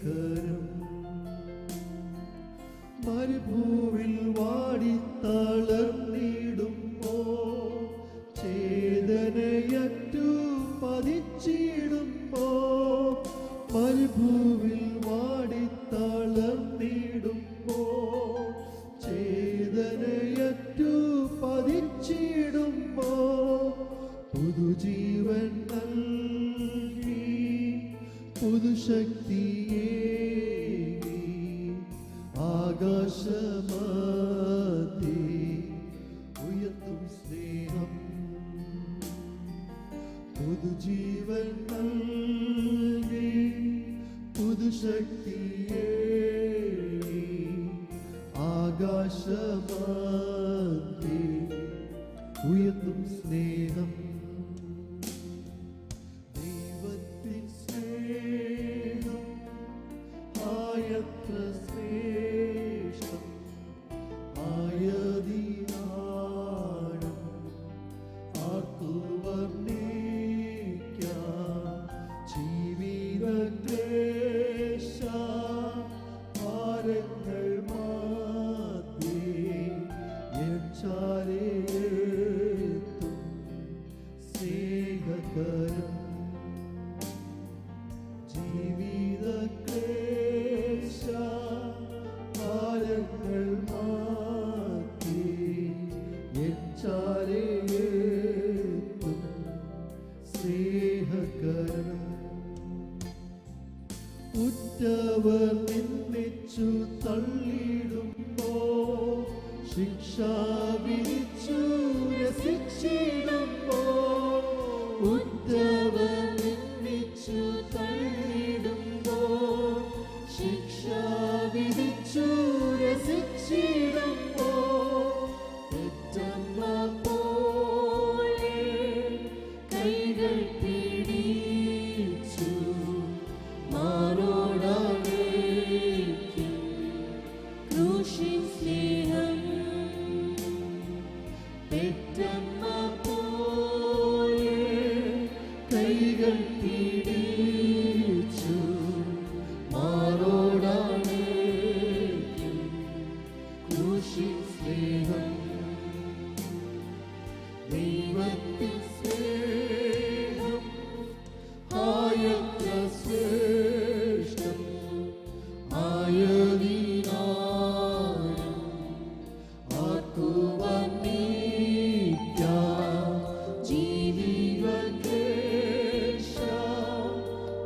സ്നേഹകരം മരുഭൂവിൽ വാടിത്തളർന്നിടുമ്പോ ചേതനയറ്റു പതിച്ചിടുമ്പോ മരുഭൂവിൽ വാടിത്തളർന്നിടുമ്പോ ചേതനയറ്റു പതിച്ചിടുമ്പോ പുതുജീവൻ നൽകി പുതുശക്തിയേകി ആകാശമധ്യേ ഉയർത്തും സ്നേഹം പുതുജീവൻ നൽകി പുതുശക്തിയേകി ആകാശമധ്യേ ഉയർത്തും സ്നേഹം ദൈവത്തിൻ സ്നേഹം ആയത്ര ശ്രേഷ്ഠം ആയതിനാണം ആർക്കു വർണ്ണിക്കാം ജീവിതക്ലേശ ഭാരങ്ങൾ മധ്യേ യക്ഷാരേത്തും സ്നേഹകരം ജീവിതക്ലേശ ഭാരങ്ങൾ മധ്യേ യക്ഷാരേത്തും സ്നേഹകരം ഉറ്റവർ നിന്ദിച്ചു തള്ളിടുമ്പോ ശിക്ഷ വിധിച്ചു രസിച്ചിടുമ്പോ ഉറ്റവർ നിന്ദിച്ചു തള്ളിടുമ്പോ ശിക്ഷ വിധിച്ചു രസിച്ചിടുമ്പോ പെറ്റമ്മ പോലെ കൈകൾ പിടിച്ചു മാറോടേക്കും ക്രൂശിൻ സ്നേഹം പെറ്റമ്മ പോലെ കൈകൾ പിടിച്ചു മാറോടേക്കും ക്രൂശിൻ സ്നേഹം ദൈവത്തിൻ സ്നേഹം ആയത്ര ശ്രേഷ്ഠം ആയതിനാരം ആർക്കു വർണ്ണിക്കാം ജീവിതക്ലേശ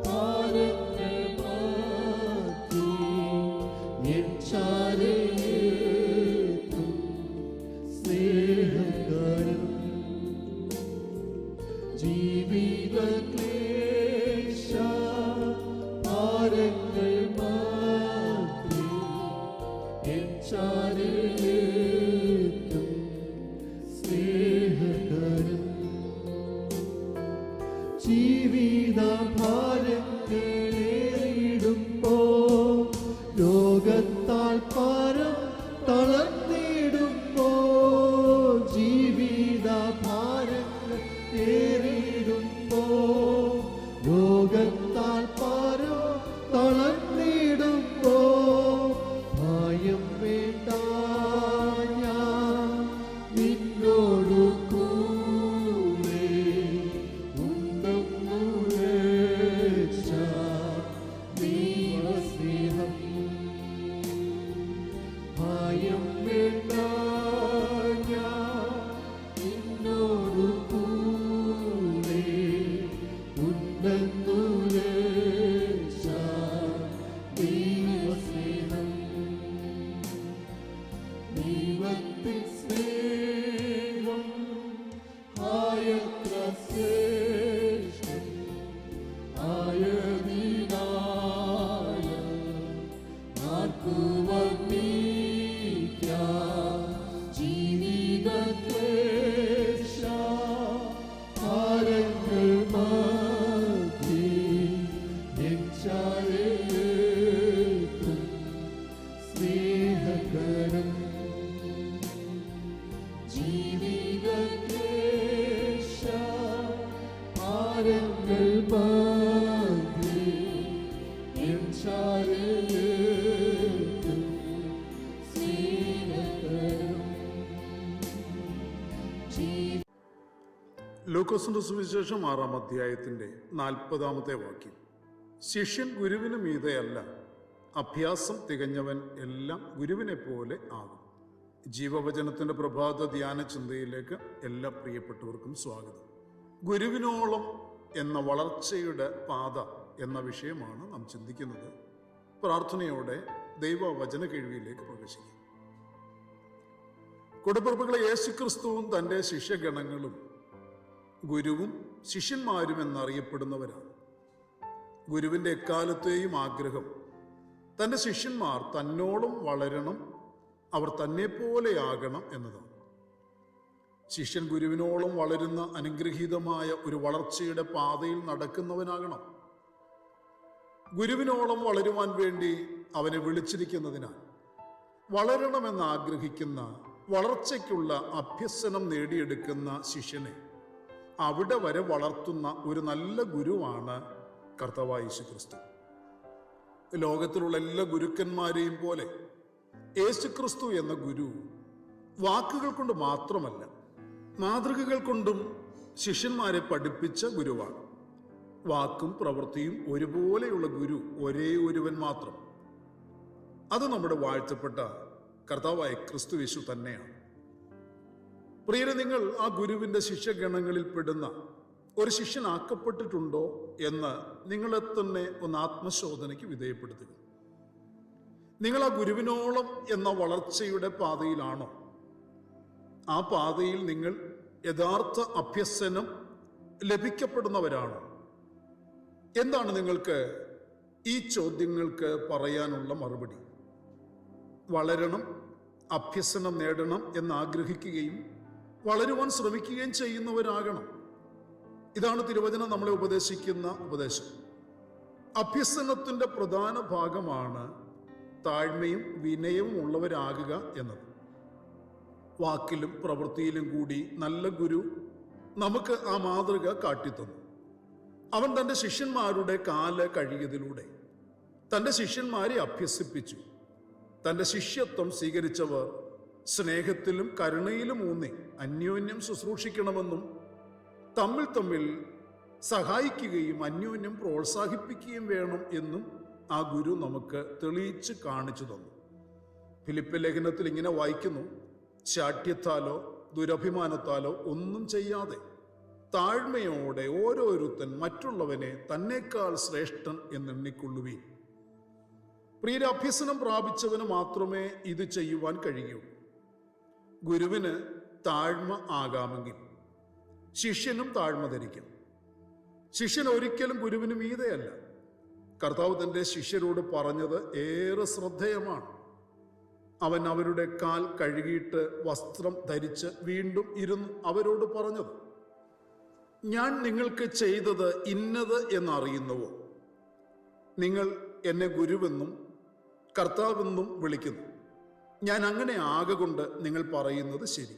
ഭാരങ്ങൾ മധ്യേ യക്ഷാരേത്തും സ്നേഹകരം ജീവിതക്ലേശ ഭാരങ്ങൾ മധ്യേ യക്ഷാരേത്തും സ്നേഹകരം ജീവിത ഭാരങ്ങളേറിടുമ്പോ രോഗത്താൽ പാരം തളർന്നിടുമ്പോ ജീവിത ഭാരങ്ങൾ ഏറിടുമ്പോ രോഗത്താൽ പാരം തളർന്നിടുമ്പോ ഭയം വേണ്ട ലൂക്കോസിന്റെ സുവിശേഷം 6-ാം അധ്യായത്തിന്റെ 40-ാമത്തെ വാക്യം. ശിഷ്യൻ ഗുരുവിന് മീതെയല്ല, അഭ്യാസം തികഞ്ഞവൻ എല്ലാം ഗുരുവിനെ പോലെ ആകും. ജീവവചനത്തിന്റെ പ്രഭാത ധ്യാന ചിന്തയിലേക്ക് എല്ലാ പ്രിയപ്പെട്ടവർക്കും സ്വാഗതം. ഗുരുവിനോളം എന്ന വളർച്ചയുടെ പാത എന്ന വിഷയമാണ് നാം ചിന്തിക്കുന്നത്. പ്രാർത്ഥനയോടെ ദൈവവചന കേൾവിയിലേക്ക് പ്രവേശിക്കും. കൂടപ്പിറപ്പുകളെ, യേശുക്രിസ്തുവും തൻ്റെ ശിഷ്യഗണങ്ങളും ഗുരുവും ശിഷ്യന്മാരും എന്നറിയപ്പെടുന്നവരാണ്. ഗുരുവിൻ്റെ എക്കാലത്തെയും ആഗ്രഹം തൻ്റെ ശിഷ്യന്മാർ തന്നോളം വളരണം, അവർ തന്നെപ്പോലെയാകണം എന്നതാണ്. ശിഷ്യൻ ഗുരുവിനോളം വളരുന്ന അനുഗ്രഹീതമായ ഒരു വളർച്ചയുടെ പാതയിൽ നടക്കുന്നവനാകണം. ഗുരുവിനോളം വളരുവാൻ വേണ്ടി അവനെ വിളിച്ചിരിക്കുന്നതിനാൽ വളരണമെന്ന് ആഗ്രഹിക്കുന്ന, വളർച്ചയ്ക്കുള്ള അഭ്യസനം നേടിയെടുക്കുന്ന ശിഷ്യനെ അവിടെ വരെ വളർത്തുന്ന ഒരു നല്ല ഗുരുവാണ് കർത്താവായ യേശുക്രിസ്തു. ലോകത്തിലുള്ള എല്ലാ ഗുരുക്കന്മാരെയും പോലെ യേശുക്രിസ്തു എന്ന ഗുരു വാക്കുകൾ കൊണ്ട് മാത്രമല്ല, മാതൃകകൾ കൊണ്ടും ശിഷ്യന്മാരെ പഠിപ്പിച്ച ഗുരുവാണ്. വാക്കും പ്രവൃത്തിയും ഒരുപോലെയുള്ള ഗുരു ഒരേ ഒരുവൻ മാത്രം. അത് നമ്മുടെ വാഴ്ത്തപ്പെട്ട കർത്താവായ ക്രിസ്തു യേശു തന്നെയാണ്. പ്രിയരെ, നിങ്ങൾ ആ ഗുരുവിൻ്റെ ശിഷ്യഗണങ്ങളിൽ പെടുന്ന ഒരു ശിഷ്യനാക്കപ്പെട്ടിട്ടുണ്ടോ എന്ന് നിങ്ങളെ തന്നെ ഒന്ന് ആത്മശോധനയ്ക്ക് വിധേയപ്പെടുത്തുക. നിങ്ങൾ ആ ഗുരുവിനോളം എന്ന വളർച്ചയുടെ പാതയിലാണോ? ആ പാതയിൽ നിങ്ങൾ യഥാർത്ഥ അഭ്യസനം ലഭിക്കപ്പെടുന്നവരാണോ? എന്താണ് നിങ്ങൾക്ക് ഈ ചോദ്യങ്ങൾക്ക് പറയാനുള്ള മറുപടി? വളരണം, അഭ്യസനം നേടണം എന്നാഗ്രഹിക്കുകയും വളരുവാൻ ശ്രമിക്കുകയും ചെയ്യുന്നവരാകണം. ഇതാണ് തിരുവചനം നമ്മളെ ഉപദേശിക്കുന്ന ഉപദേശം. അഭ്യസനത്തിന്റെ പ്രധാന ഭാഗമാണ് താഴ്മയും വിനയവും ഉള്ളവരാകുക എന്നത്. വാക്കിലും പ്രവൃത്തിയിലും കൂടി നല്ല ഗുരു നമുക്ക് ആ മാതൃക കാട്ടിത്തന്നു. അവൻ തൻ്റെ ശിഷ്യന്മാരുടെ കാല് കഴുകിയതിലൂടെ തൻ്റെ ശിഷ്യന്മാരെ അഭ്യസിപ്പിച്ചു. തൻ്റെ ശിഷ്യത്വം സ്വീകരിച്ചവർ സ്നേഹത്തിലും കരുണയിലും ഊന്നി അന്യോന്യം ശുശ്രൂഷിക്കണമെന്നും തമ്മിൽ തമ്മിൽ സഹായിക്കുകയും അന്യോന്യം പ്രോത്സാഹിപ്പിക്കുകയും വേണം എന്നും ആ ഗുരു നമുക്ക് തെളിയിച്ച് കാണിച്ചു തന്നു. ഫിലിപ്പ് ലേഖനത്തിൽ ഇങ്ങനെ വായിക്കുന്നു: ശാഠ്യത്താലോ ദുരഭിമാനത്താലോ ഒന്നും ചെയ്യാതെ താഴ്മയോടെ ഓരോരുത്തൻ മറ്റുള്ളവനെ തന്നേക്കാൾ ശ്രേഷ്ഠൻ എന്നെണ്ണിക്കൊള്ളുവീൻ. പ്രിയ, അഭ്യസനം പ്രാപിച്ചവന് മാത്രമേ ഇത് ചെയ്യുവാൻ കഴിയുള്ളൂ. ഗുരുവിന് താഴ്മ ആകാമെങ്കിൽ ശിഷ്യനും താഴ്മ ധരിക്കും. ശിഷ്യൻ ഒരിക്കലും ഗുരുവിന് മീതെയല്ല. കർത്താവ് തൻ്റെ ശിഷ്യരോട് പറഞ്ഞത് ഏറെ ശ്രദ്ധേയമാണ്. അവൻ അവരുടെ കാൽ കഴുകിയിട്ട് വസ്ത്രം ധരിച്ച് വീണ്ടും ഇരുന്നു അവരോട് പറഞ്ഞത്: ഞാൻ നിങ്ങൾക്ക് ചെയ്തത് ഇന്നത് എന്നറിയുന്നുവോ? നിങ്ങൾ എന്നെ ഗുരുവെന്നും കർത്താവെന്നും വിളിക്കുന്നു. ഞാൻ അങ്ങനെ ആകൊണ്ട് നിങ്ങൾ പറയുന്നത് ശരി.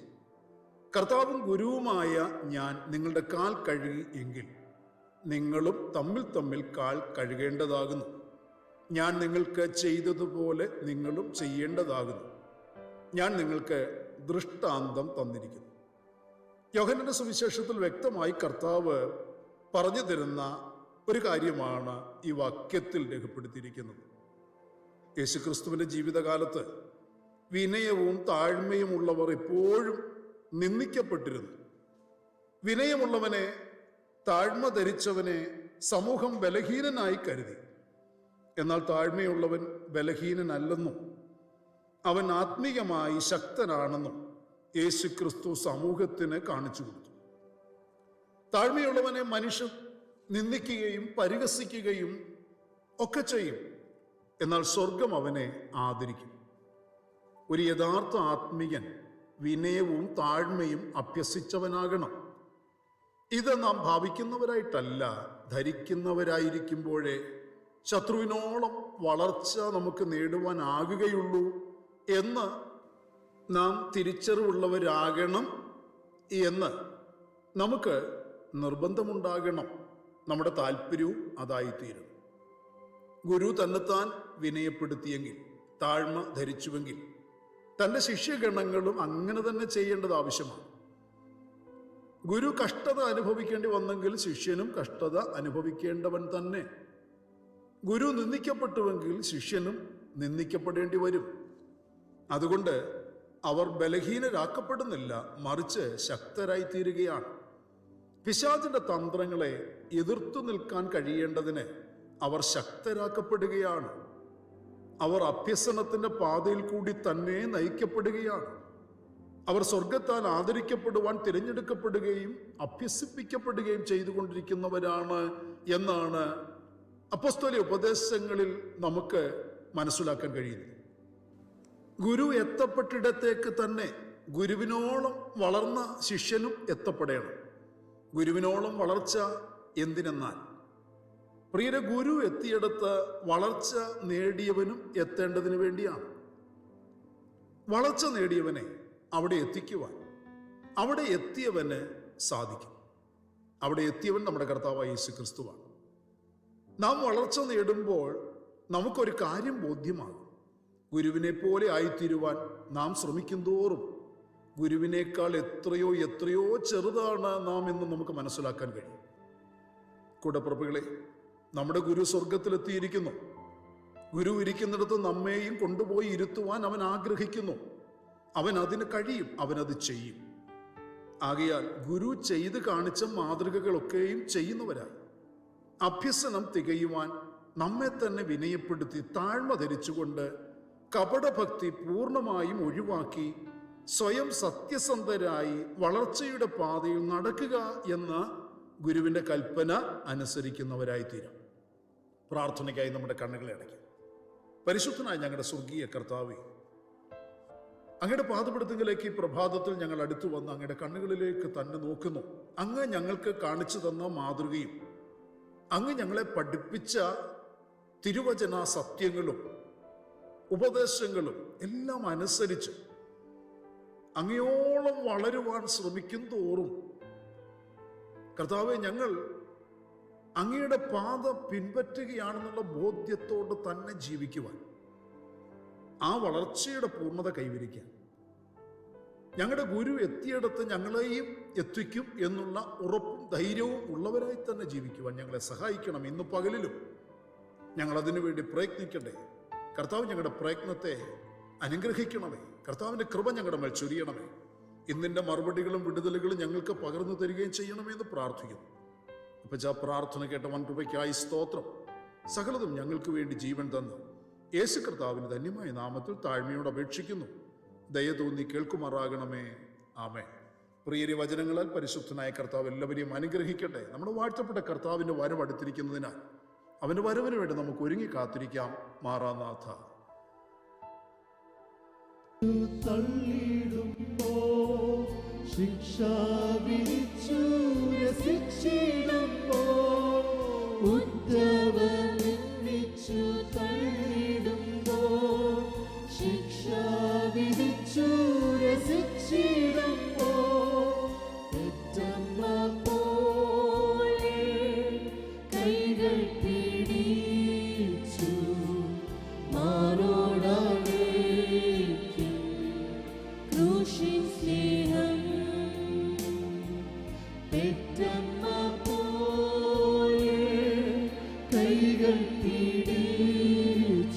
കർത്താവും ഗുരുവുമായ ഞാൻ നിങ്ങളുടെ കാൽ കഴുകി എങ്കിൽ നിങ്ങളും തമ്മിൽ തമ്മിൽ കാൽ കഴുകേണ്ടതാകുന്നു. ഞാൻ നിങ്ങൾക്ക് ചെയ്തതുപോലെ നിങ്ങളും ചെയ്യേണ്ടതാകുന്നു. ഞാൻ നിങ്ങൾക്ക് ദൃഷ്ടാന്തം തന്നിരിക്കുന്നു. യോഹന്നാന്റെ സുവിശേഷത്തിൽ വ്യക്തമായി കർത്താവ് പറഞ്ഞു തരുന്ന ഒരു കാര്യമാണ് ഈ വാക്യത്തിൽ രേഖപ്പെടുത്തിയിരിക്കുന്നത്. യേശുക്രിസ്തുവിന്റെ ജീവിതകാലത്ത് വിനയവും താഴ്മയും ഉള്ളവർ എപ്പോഴും നിന്ദിക്കപ്പെട്ടിരുന്നു. വിനയമുള്ളവനെ, താഴ്മ ധരിച്ചവനെ സമൂഹം ബലഹീനനായി കരുതി. എന്നാൽ താഴ്മയുള്ളവൻ ബലഹീനനല്ലെന്നും അവൻ ആത്മീയമായി ശക്തനാണെന്നും യേശുക്രിസ്തു സമൂഹത്തിന് കാണിച്ചു കൊടുത്തു. താഴ്മയുള്ളവനെ മനുഷ്യർ നിന്ദിക്കുകയും പരിഹസിക്കുകയും ഒക്കെ ചെയ്യും. എന്നാൽ സ്വർഗം അവനെ ആദരിക്കും. ഒരു യഥാർത്ഥ ആത്മീയൻ വിനയവും താഴ്മയും അഭ്യസിച്ചവനാകണം. ഇത് നാം ഭാവിക്കുന്നവരായിട്ടല്ല, ധരിക്കുന്നവരായിരിക്കുമ്പോഴേ ശത്രുവിനോളം വളർച്ച നമുക്ക് നേടുവാനാകുകയുള്ളൂ എന്ന് നാം തിരിച്ചറിവുള്ളവരാകണം എന്ന് നമുക്ക് നിർബന്ധമുണ്ടാകണം. നമ്മുടെ താല്പര്യവും അതായിത്തീരണം. ഗുരു തന്നെത്താൻ വിനയപ്പെടുത്തിയെങ്കിൽ, താഴ്മ ധരിച്ചുവെങ്കിൽ, തൻ്റെ ശിഷ്യഗണങ്ങളും അങ്ങനെ തന്നെ ചെയ്യേണ്ടത് ആവശ്യമാണ്. ഗുരു കഷ്ടത അനുഭവിക്കേണ്ടി വന്നെങ്കിൽ ശിഷ്യനും കഷ്ടത അനുഭവിക്കേണ്ടവൻ തന്നെ. ഗുരു നിന്ദിക്കപ്പെട്ടുവെങ്കിൽ ശിഷ്യനും നിന്ദിക്കപ്പെടേണ്ടി വരും. അതുകൊണ്ട് അവർ ബലഹീനരാക്കപ്പെടുന്നില്ല, മറിച്ച് ശക്തരായി തീരുകയാണ്. പിശാചിന്റെ തന്ത്രങ്ങളെ എതിർത്തു നിൽക്കാൻ കഴിയേണ്ടതിന് അവർ ശക്തരാക്കപ്പെടുകയാണ്. അവർ അഭ്യസനത്തിന്റെ പാതയിൽ കൂടി തന്നെ നയിക്കപ്പെടുകയാണ്. അവർ സ്വർഗത്താൽ ആദരിക്കപ്പെടുവാൻ തിരഞ്ഞെടുക്കപ്പെടുകയും അഭ്യസിപ്പിക്കപ്പെടുകയും ചെയ്തുകൊണ്ടിരിക്കുന്നവരാണ് എന്നാണ് അപ്പോസ്തലിക ഉപദേശങ്ങളിൽ നമുക്ക് മനസ്സിലാക്കാൻ കഴിയുന്നത്. ഗുരു എത്തപ്പെട്ടിടത്തേക്ക് തന്നെ ഗുരുവിനോളം വളർന്ന ശിഷ്യനും എത്തപ്പെടണം. ഗുരുവിനോളം വളർച്ച എന്തിനെന്നാൽ, പ്രിയരെ, ഗുരു എത്തിയിടത്ത് വളർച്ച നേടിയവനും എത്തേണ്ടതിന് വേണ്ടിയാണ്. വളർച്ച നേടിയവനെ അവിടെ എത്തിക്കുവാൻ അവിടെ എത്തിയവന് സാധിക്കും. അവിടെ എത്തിയവൻ നമ്മുടെ കർത്താവായ യേശു ക്രിസ്തുവാണ്. നാം വളർച്ച നേടുമ്പോൾ നമുക്കൊരു കാര്യം ബോധ്യമാകും. ഗുരുവിനെ പോലെ ആയിത്തീരുവാൻ നാം ശ്രമിക്കും തോറും ഗുരുവിനേക്കാൾ എത്രയോ എത്രയോ ചെറുതാണ് നാം എന്ന് നമുക്ക് മനസ്സിലാക്കാൻ കഴിയും. കൂടപ്പിറപ്പുകളെ, നമ്മുടെ ഗുരു സ്വർഗത്തിലെത്തിയിരിക്കുന്നു. ഗുരു ഇരിക്കുന്നിടത്ത് നമ്മെയും കൊണ്ടുപോയി ഇരുത്തുവാൻ അവൻ ആഗ്രഹിക്കുന്നു. അവൻ അതിന് കഴിയും, അവനത് ചെയ്യും. ആകയാൽ ഗുരു ചെയ്ത് കാണിച്ച മാതൃകകളൊക്കെയും ചെയ്യുന്നവരായി അഭ്യസനം തികയുവാൻ നമ്മെ തന്നെ വിനയപ്പെടുത്തി താഴ്മ ധരിച്ചുകൊണ്ട് കപടഭക്തി പൂർണ്ണമായും ഒഴിവാക്കി സ്വയം സത്യസന്ധരായി വളർച്ചയുടെ പാതയിൽ നടക്കുക എന്ന ഗുരുവിൻ്റെ കൽപ്പന അനുസരിക്കുന്നവരായി തീരാം. പ്രാർത്ഥനയ്ക്കായി നമ്മുടെ കണ്ണുകളെ അടയ്ക്കാം. പരിശുദ്ധനായ ഞങ്ങളുടെ സ്വർഗീയ കർത്താവേ, അങ്ങയുടെ പാദപീഠത്തിലേക്ക് ഈ പ്രഭാതത്തിൽ ഞങ്ങൾ അടുത്തു വന്ന് അങ്ങയുടെ കണ്ണുകളിലേക്ക് തന്നെ നോക്കുന്നു. അങ്ങ് ഞങ്ങൾക്ക് കാണിച്ചു തന്ന മാതൃകയും അങ്ങ് ഞങ്ങളെ പഠിപ്പിച്ച തിരുവചന സത്യങ്ങളും ഉപദേശങ്ങളും എല്ലാം അനുസരിച്ച് അങ്ങയോളം വളരുവാൻ ശ്രമിക്കും തോറും കർത്താവെ, ഞങ്ങൾ അങ്ങയുടെ പാത പിൻപറ്റുകയാണെന്നുള്ള ബോധ്യത്തോട് തന്നെ ജീവിക്കുവാൻ, ആ വളർച്ചയുടെ പൂർണ്ണത കൈവരിക്കാൻ, ഞങ്ങളുടെ ഗുരു എത്തിയിടത്ത് ഞങ്ങളെയും എത്തിക്കും എന്നുള്ള ഉറപ്പും ധൈര്യവും ഉള്ളവരായി തന്നെ ജീവിക്കുവാൻ ഞങ്ങളെ സഹായിക്കണം. ഇന്ന് പകലിലും ഞങ്ങൾ അതിനു വേണ്ടി പ്രയത്നിക്കട്ടെ. കർത്താവ് ഞങ്ങളുടെ പ്രയത്നത്തെ അനുഗ്രഹിക്കണമേ. കർത്താവിൻ്റെ കൃപ ഞങ്ങളുടെ മേൽ ചൊരിയണമേ. ഇന്നിൻ്റെ മറുപടികളും വിടുതലുകളും ഞങ്ങൾക്ക് പകർന്നു തരികയും ചെയ്യണമേ എന്ന് പ്രാർത്ഥിക്കുന്നു. അപ്പച്ചാ, പ്രാർത്ഥന കേട്ട വൻകൃപയ്ക്കായി സ്തോത്രം. സകലതും ഞങ്ങൾക്ക് വേണ്ടി ജീവൻ തന്നു യേശു കർത്താവിന് ധന്യമായ നാമത്തിൽ താഴ്മയോട് അപേക്ഷിക്കുന്നു. ദയ തോന്നി കേൾക്കുമാറാകണമേ. ആമേൻ. പ്രിയരെ, വചനങ്ങളാൽ പരിശുദ്ധനായ കർത്താവ് എല്ലാവരെയും അനുഗ്രഹിക്കട്ടെ. നമ്മുടെ വാഴ്ത്തപ്പെട്ട കർത്താവിൻ്റെ വരവ് അടുത്തിരിക്കുന്നതിനാൽ അവൻ്റെ വരവിന് വേണ്ടി നമുക്ക് ഒരുങ്ങി കാത്തിരിക്കാം. മാറാനാഥ. തള്ളിടുമ്പോ ശിക്ഷ വിരിച്ചു രസിച്ചിടുമ്പോ ഉദ്ധവനിച്ചു തള്ളിടുമ്പോ ശിക്ഷ വിരിച്ചു രസിച്ചിടുമ്പോ പെറ്റമ്മ പോലെ കൈകൾ പിടിച്ചു മാറോടാകെ ക്രൂശിൻ സ്നേഹം പെറ്റമ്മ പോലെ കൈകൾ പിടിച്ചു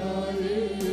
Hallelujah.